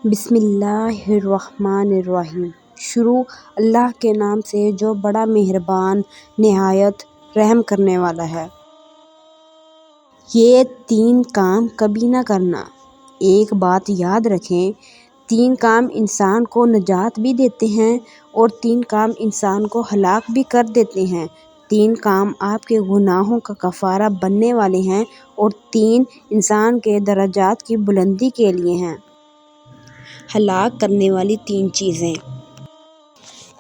بسم اللہ الرحمن الرحیم۔ شروع اللہ کے نام سے جو بڑا مہربان نہایت رحم کرنے والا ہے۔ یہ 3 کام کبھی نہ کرنا۔ ایک بات یاد رکھیں، 3 کام انسان کو نجات بھی دیتے ہیں اور 3 کام انسان کو ہلاک بھی کر دیتے ہیں۔ 3 کام آپ کے گناہوں کا کفارہ بننے والے ہیں اور 3 انسان کے درجات کی بلندی کے لیے ہیں۔ ہلاک کرنے والی 3 چیزیں۔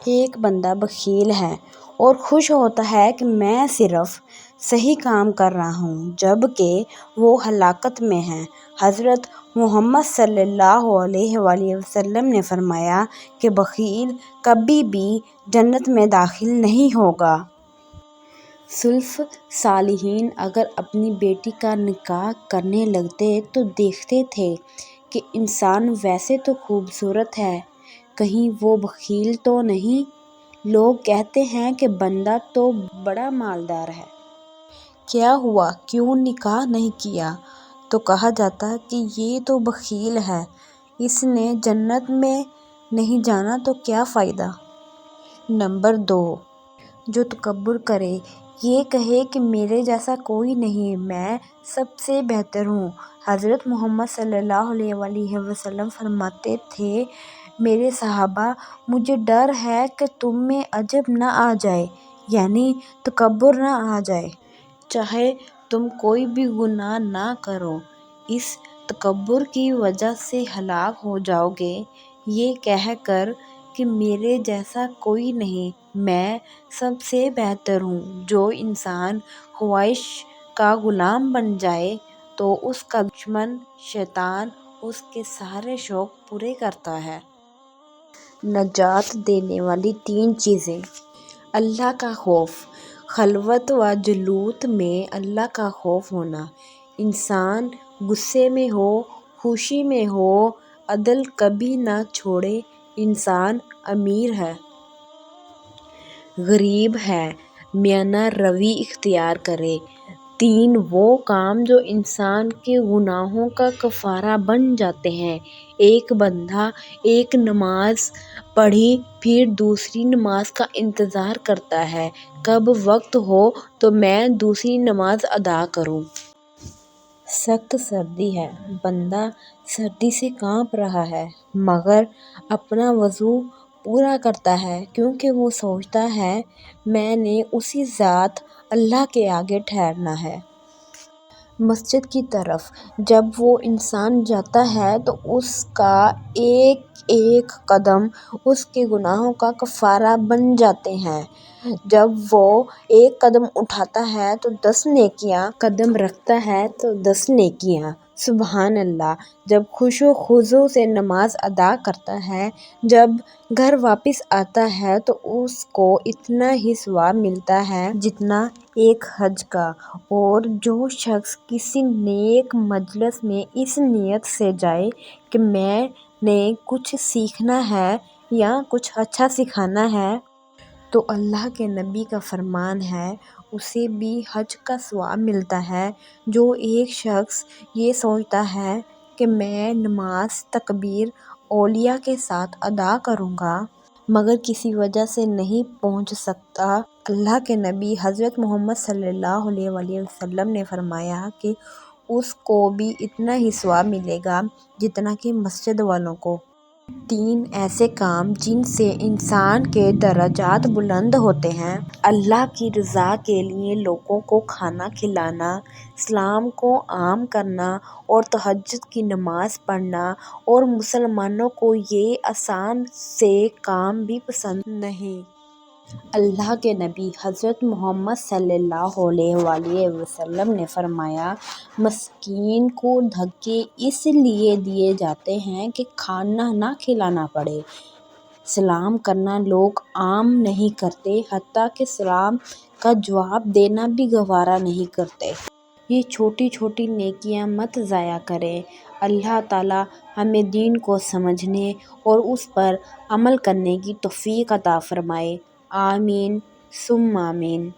ایک بندہ بخیل ہے اور خوش ہوتا ہے کہ میں صرف صحیح کام کر رہا ہوں جبکہ وہ ہلاکت میں ہے۔ حضرت محمد صلی اللہ علیہ وآلہ وسلم نے فرمایا کہ بخیل کبھی بھی جنت میں داخل نہیں ہوگا۔ سلف صالحین اگر اپنی بیٹی کا نکاح کرنے لگتے تو دیکھتے تھے کہ انسان ویسے تو خوبصورت ہے، کہیں وہ بخیل تو نہیں؟ لوگ کہتے ہیں کہ بندہ تو بڑا مالدار ہے، کیا ہوا کیوں نکاح نہیں کیا؟ تو کہا جاتا کہ یہ تو بخیل ہے، اس نے جنت میں نہیں جانا تو کیا فائدہ؟ نمبر 2، جو تکبر کرے، یہ کہے کہ میرے جیسا کوئی نہیں، میں سب سے بہتر ہوں۔ حضرت محمد صلی اللہ علیہ وآلہ وسلم فرماتے تھے، میرے صحابہ، مجھے ڈر ہے کہ تم میں عجب نہ آ جائے، یعنی تکبر نہ آ جائے، چاہے تم کوئی بھی گناہ نہ کرو، اس تکبر کی وجہ سے ہلاک ہو جاؤ گے۔ یہ کہہ کر کہ میرے جیسا کوئی نہیں، میں سب سے بہتر ہوں، جو انسان خواہش کا غلام بن جائے تو اس کا دشمن شیطان اس کے سارے شوق پورے کرتا ہے۔ نجات دینے والی 3 چیزیں۔ اللہ کا خوف۔ خلوت و جلوت میں اللہ کا خوف ہونا۔ انسان غصے میں ہو، خوشی میں ہو، عدل کبھی نہ چھوڑے۔ انسان امیر ہے، غریب ہے، میانہ روی اختیار کرے۔ 3 وہ کام جو انسان کے گناہوں کا کفارہ بن جاتے ہیں۔ ایک بندہ ایک نماز پڑھی پھر دوسری نماز کا انتظار کرتا ہے، کب وقت ہو تو میں دوسری نماز ادا کروں۔ سخت سردی ہے، بندہ سردی سے کانپ رہا ہے مگر اپنا وضو پورا کرتا ہے کیونکہ وہ سوچتا ہے میں نے اسی ذات اللہ کے آگے ٹھہرنا ہے۔ مسجد کی طرف جب وہ انسان جاتا ہے تو اس کا ایک ایک قدم اس کے گناہوں کا کفارہ بن جاتے ہیں۔ جب وہ ایک قدم اٹھاتا ہے تو 10 نیکیاں، قدم رکھتا ہے تو 10 نیکیاں۔ سبحان اللہ۔ جب خشوع و خضوع سے نماز ادا کرتا ہے، جب گھر واپس آتا ہے تو اس کو اتنا ہی ثواب ملتا ہے جتنا ایک حج کا۔ اور جو شخص کسی نیک مجلس میں اس نیت سے جائے کہ میں نے کچھ سیکھنا ہے یا کچھ اچھا سکھانا ہے تو اللہ کے نبی کا فرمان ہے اسے بھی حج کا ثواب ملتا ہے۔ جو ایک شخص یہ سوچتا ہے کہ میں نماز تکبیر اولیاء کے ساتھ ادا کروں گا مگر کسی وجہ سے نہیں پہنچ سکتا، اللہ کے نبی حضرت محمد صلی اللہ علیہ وآلہ وسلم نے فرمایا کہ اس کو بھی اتنا ہی ثواب ملے گا جتنا کہ مسجد والوں کو۔ 3 ایسے کام جن سے انسان کے درجات بلند ہوتے ہیں۔ اللہ کی رضا کے لیے لوگوں کو کھانا کھلانا، اسلام کو عام کرنا اور تہجد کی نماز پڑھنا، اور مسلمانوں کو یہ آسان سے کام بھی پسند نہیں۔ اللہ کے نبی حضرت محمد صلی اللہ علیہ وآلہ وسلم نے فرمایا، مسکین کو دھکے اس لیے دیے جاتے ہیں کہ کھانا نہ کھلانا پڑے۔ سلام کرنا لوگ عام نہیں کرتے، حتیٰ کہ سلام کا جواب دینا بھی گوارا نہیں کرتے۔ یہ چھوٹی چھوٹی نیکیاں مت ضائع کریں۔ اللہ تعالیٰ ہمیں دین کو سمجھنے اور اس پر عمل کرنے کی توفیق عطا فرمائے۔ آمین ثم آمین۔